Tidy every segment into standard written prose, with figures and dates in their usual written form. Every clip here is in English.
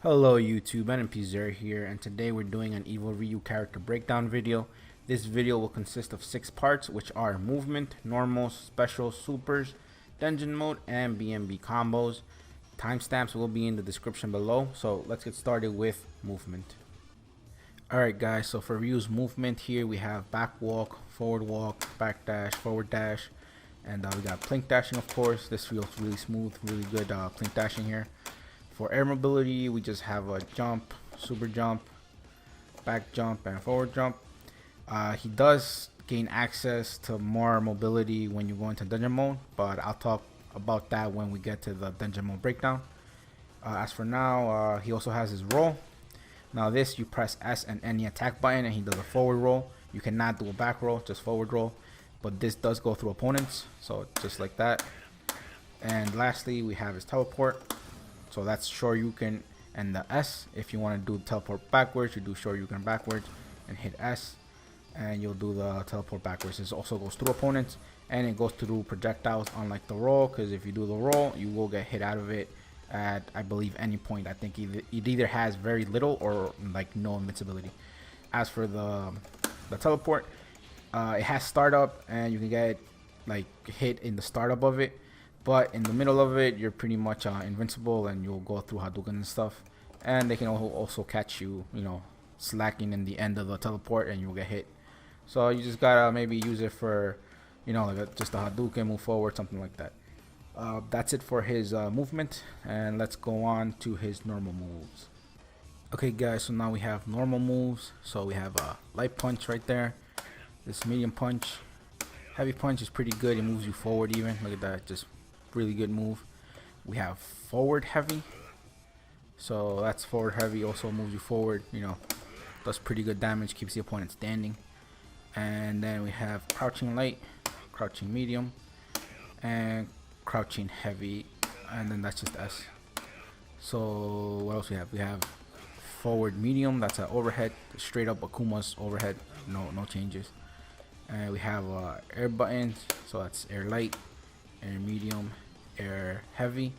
Hello YouTube, NMP0 here, and today we're doing an evil Ryu character breakdown video. This video will consist of 6 parts, which are movement, normals, specials, supers, Denjin Mode, and BNB combos. Timestamps will be in the description below, so let's get started with movement. Alright guys, so for Ryu's movement here we have back walk, back dash, forward dash, and we got plink dashing of course. This feels really smooth, really good plink dashing here. For air mobility, we just have a jump, super jump, back jump, and forward jump. He does gain access to more mobility when you go into Denjin Mode, but I'll talk about that when we get to the Denjin Mode breakdown. As for now, he also has his roll. Now this, you press S and any attack button and he does a forward roll. You cannot do a back roll, just forward roll. But this does go through opponents, so just like that. And lastly, we have his teleport. So that's Shoryuken and the S. If you want to do teleport backwards, you do Shoryuken backwards and hit S, and you'll do the teleport backwards. This also goes through opponents and it goes through projectiles, unlike the roll, because if you do the roll, you will get hit out of it at, I believe, any point. I think it either has very little or like no invincibility. As for the teleport, it has startup and you can get like hit in the startup of it. But in the middle of it, you're pretty much invincible, and you'll go through Hadouken and stuff. And they can also catch you, slacking in the end of the teleport, and you'll get hit. So you just gotta maybe use it for, like just a Hadouken, move forward, something like that. That's it for his movement, and let's go on to his normal moves. Okay, guys, so now we have normal moves. So we have a light punch right there. This medium punch, heavy punch is pretty good. It moves you forward even. Look at that, just really good move. We have forward heavy, so that's forward heavy, also moves you forward, does pretty good damage, keeps the opponent standing. And then we have crouching light, crouching medium, and crouching heavy, and then that's just S. So what else we have? We have forward medium, that's an overhead, straight up Akuma's overhead, no changes. And we have air buttons, so that's air light, air medium, air heavy,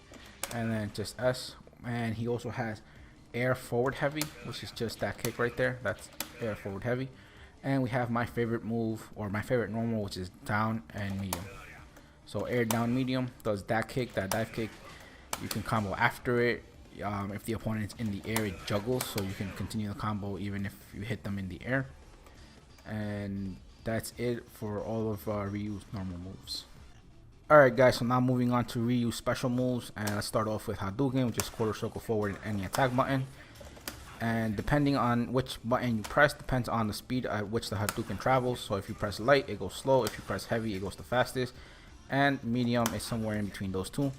and then just S. And he also has air forward heavy, which is just that kick right there. That's air forward heavy. And we have my favorite move, or my favorite normal, which is down and medium. So air down medium does that kick, that dive kick. You can combo after it. If the opponent's in the air, it juggles, so you can continue the combo even if you hit them in the air. And that's it for all of Ryu's normal moves. Alright guys, so now moving on to Ryu's special moves, and let's start off with Hadouken, which is quarter circle forward and any attack button. And depending on which button you press, depends on the speed at which the Hadouken travels. So if you press light, it goes slow. If you press heavy, it goes the fastest. And medium is somewhere in between those two.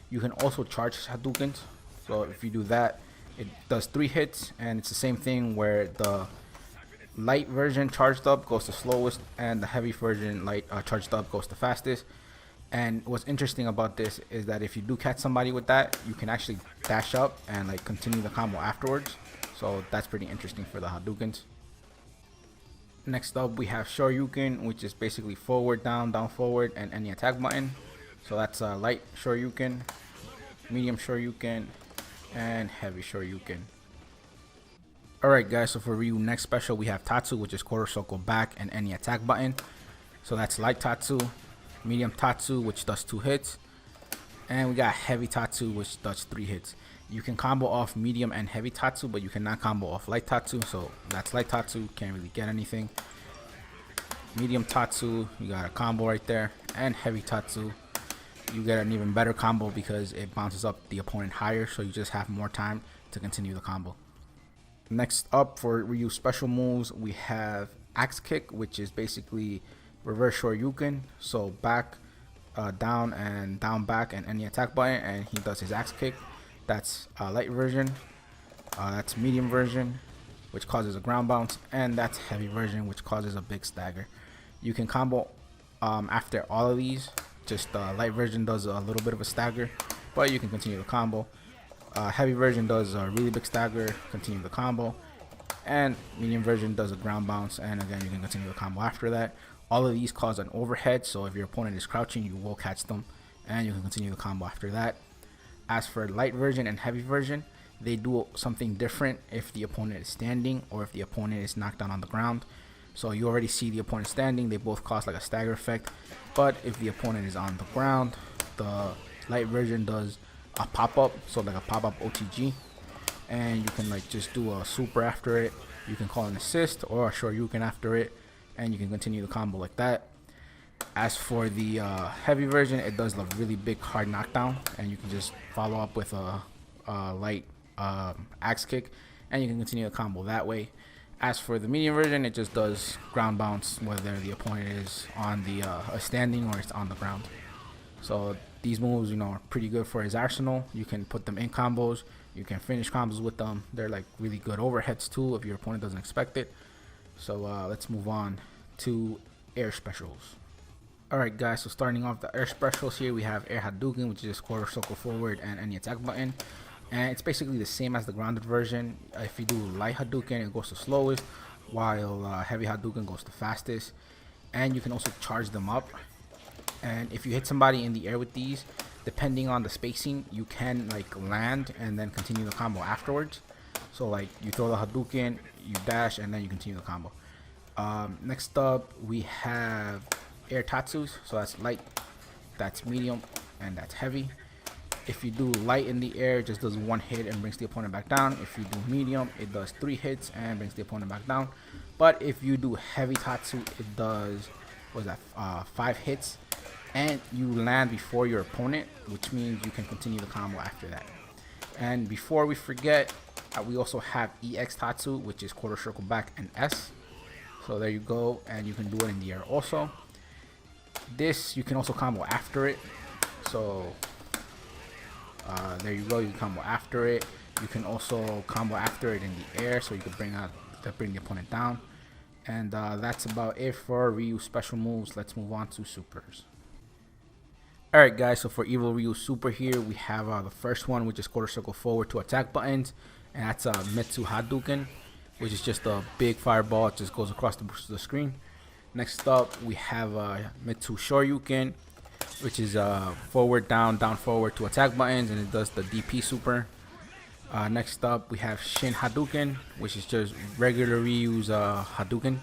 You can also charge Hadoukens. So if you do that, it does 3 hits, and it's the same thing where the light version charged up goes the slowest, and the heavy version light charged up goes the fastest. And what's interesting about this is that if you do catch somebody with that, you can actually dash up and like continue the combo afterwards. So that's pretty interesting for the Hadoukens. Next up we have Shoryuken, which is basically forward, down, down, forward, and any attack button. So that's light Shoryuken, medium Shoryuken, and heavy Shoryuken. Alright guys, so for Ryu next special we have Tatsu, which is quarter circle back and any attack button. So that's light Tatsu, medium Tatsu, which does 2 hits, and we got heavy Tatsu, which does 3 hits. You can combo off medium and heavy Tatsu, but you cannot combo off light Tatsu. So that's light Tatsu, can't really get anything. Medium Tatsu, you got a combo right there, and heavy Tatsu, you get an even better combo because it bounces up the opponent higher, so you just have more time to continue the combo. Next up for Ryu special moves, we have axe kick, which is basically reverse Shoryuken, so back, down, and down back, and any attack button, and he does his axe kick. That's light version, that's medium version, which causes a ground bounce, and that's heavy version, which causes a big stagger. You can combo after all of these. Just light version does a little bit of a stagger, but you can continue the combo. Heavy version does a really big stagger, continue the combo, and medium version does a ground bounce, and again you can continue the combo after that. All of these cause an overhead, so if your opponent is crouching, you will catch them, and you can continue the combo after that. As for light version and heavy version, they do something different if the opponent is standing or if the opponent is knocked down on the ground. So you already see the opponent standing, they both cause like a stagger effect. But if the opponent is on the ground, the light version does a pop-up, so like a pop-up OTG, and you can like just do a super after it. You can call an assist or a Shoryuken after it, and you can continue the combo like that. As for the heavy version, it does a really big hard knockdown, and you can just follow up with a light axe kick, and you can continue the combo that way. As for the medium version, it just does ground bounce whether the opponent is on the standing or it's on the ground. So these moves, are pretty good for his arsenal. You can put them in combos. You can finish combos with them. They're like really good overheads too if your opponent doesn't expect it. So let's move on to air specials. Alright guys, so starting off the air specials here, we have air Hadouken, which is just quarter circle forward and any attack button. And it's basically the same as the grounded version. If you do light Hadouken, it goes the slowest, while heavy Hadouken goes the fastest. And you can also charge them up. And if you hit somebody in the air with these, depending on the spacing, you can like land and then continue the combo afterwards. So like you throw the Hadouken, you dash, and then you continue the combo. Next up, we have air Tatsus. So that's light, that's medium, and that's heavy. If you do light in the air, it just does one hit and brings the opponent back down. If you do medium, it does 3 hits and brings the opponent back down. But if you do heavy Tatsu, it does 5 hits, and you land before your opponent, which means you can continue the combo after that. And before we forget, we also have EX Tatsu, which is quarter circle back and S. So there you go, and you can do it in the air also. This you can also combo after it. So there you go, you can combo after it. You can also combo after it in the air, so you can bring the opponent down. And that's about it for Ryu special moves. Let's move on to supers. Alright guys, so for Evil Ryu Super here, we have the first one, which is quarter circle forward to attack buttons. And that's Mitsu Hadouken, which is just a big fireball. It just goes across the screen. Next up, we have Mitsu Shoryuken, which is forward, down, down, forward to attack buttons, and it does the DP super. Next up, we have Shin Hadouken, which is just regular Ryu's Hadouken.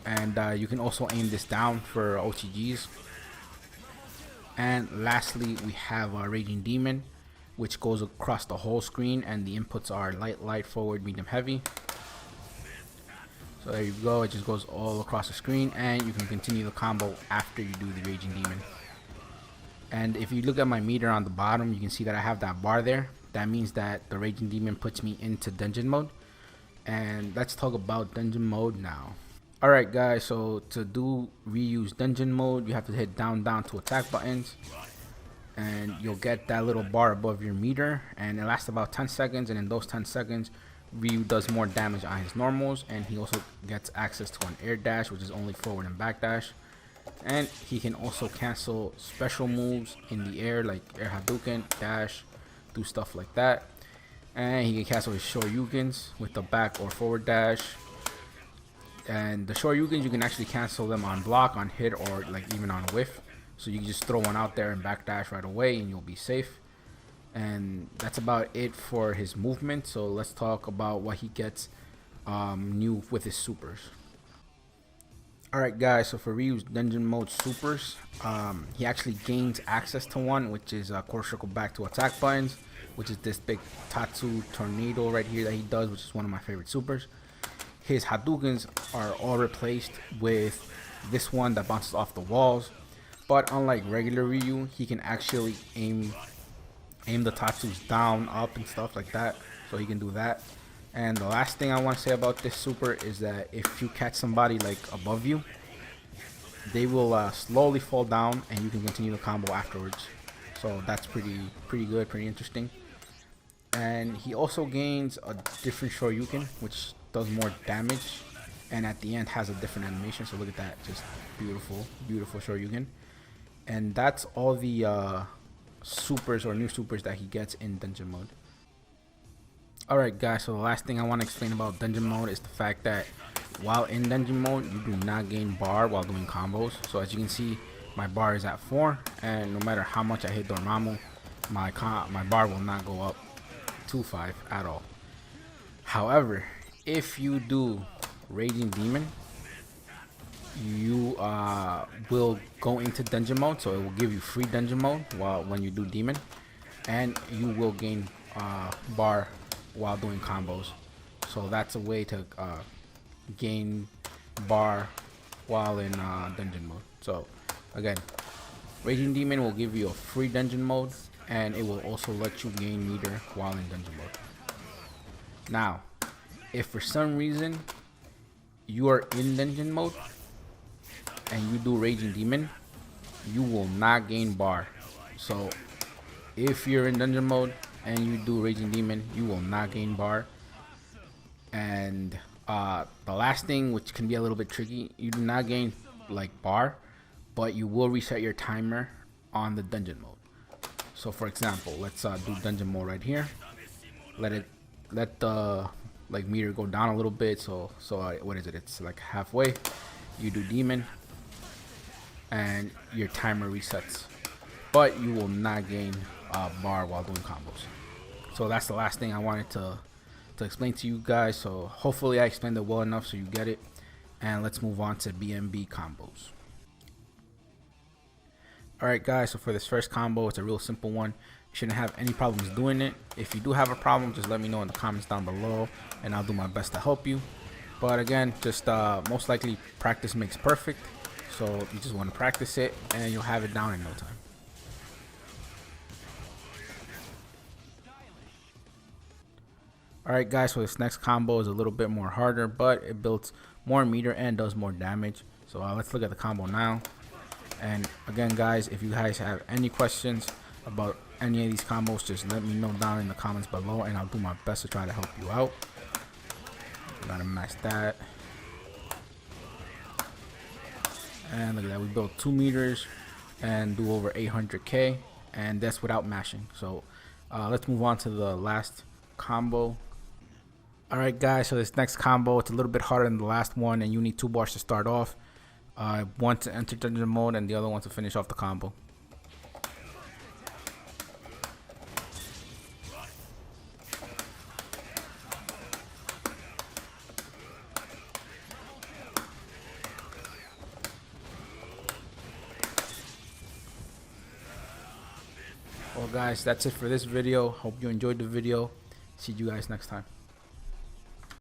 And you can also aim this down for OTGs. And lastly, we have Raging Demon, which goes across the whole screen, and the inputs are light, light, forward, medium, heavy. So there you go, it just goes all across the screen, and you can continue the combo after you do the Raging Demon. And if you look at my meter on the bottom, you can see that I have that bar there. That means that the Raging Demon puts me into Denjin Mode. And let's talk about Denjin Mode now. Alright guys, so to do Ryu's Denjin Mode, you have to hit down, down to attack buttons. And you'll get that little bar above your meter, and it lasts about 10 seconds, and in those 10 seconds, Ryu does more damage on his normals, and he also gets access to an air dash, which is only forward and back dash. And he can also cancel special moves in the air, like air Hadouken, dash, do stuff like that. And he can cancel his Shoryukens with the back or forward dash. And the Shoryukens, you can actually cancel them on block, on hit, or like even on whiff. So you can just throw one out there and backdash right away, and you'll be safe. And that's about it for his movement. So let's talk about what he gets new with his supers. Alright guys, so for Ryu's Denjin Mode supers, he actually gains access to one, which is quarter circle back to attack buttons, which is this big Tatsu tornado right here that he does, which is one of my favorite supers. His Hadoukens are all replaced with this one that bounces off the walls. But unlike regular Ryu, he can actually aim the Tatsus down, up, and stuff like that. So he can do that. And the last thing I want to say about this super is that if you catch somebody like above you, they will slowly fall down, and you can continue the combo afterwards. So that's pretty good, pretty interesting. And he also gains a different Shoryuken, which does more damage, and at the end has a different animation. So look at that, just beautiful Shoryuken. And that's all the supers or new supers that he gets in Denjin Mode. Alright guys, so the last thing I want to explain about Denjin Mode is the fact that while in Denjin Mode, you do not gain bar while doing combos. So as you can see, my bar is at 4, and no matter how much I hit Dormammu, my bar will not go up. 2-5 at all. However, if you do Raging Demon, you will go into Denjin Mode, so it will give you free Denjin Mode when you do Demon, and you will gain bar while doing combos. So that's a way to gain bar while in Denjin Mode. So again, Raging Demon will give you a free Denjin Mode, and it will also let you gain meter while in Denjin Mode. Now, if for some reason you are in Denjin Mode and you do Raging Demon, you will not gain bar. So if you're in Denjin Mode and you do Raging Demon, you will not gain bar. And the last thing, which can be a little bit tricky, you do not gain like bar, but you will reset your timer on the Denjin Mode. So for example, let's do Denjin Mode right here. Let the like meter go down a little bit. So what is it? It's like halfway. You do Demon, and your timer resets, but you will not gain bar while doing combos. So that's the last thing I wanted to explain to you guys. So hopefully I explained it well enough so you get it. And let's move on to BNB combos. Alright guys, so for this first combo, it's a real simple one. You shouldn't have any problems doing it. If you do have a problem, just let me know in the comments down below and I'll do my best to help you. But again, just most likely practice makes perfect. So you just want to practice it and you'll have it down in no time. Alright guys, so this next combo is a little bit more harder, but it builds more meter and does more damage. So let's look at the combo now. And again guys, if you guys have any questions about any of these combos, just let me know down in the comments below and I'll do my best to try to help you out. Gotta match that. And look at that, we built 2 meters and do over 800k, and that's without mashing. So let's move on to the last combo. Alright guys, so this next combo, it's a little bit harder than the last one, and you need 2 bars to start off. One to enter Denjin Mode and the other one to finish off the combo. Well guys, that's it for this video. Hope you enjoyed the video. See you guys next time.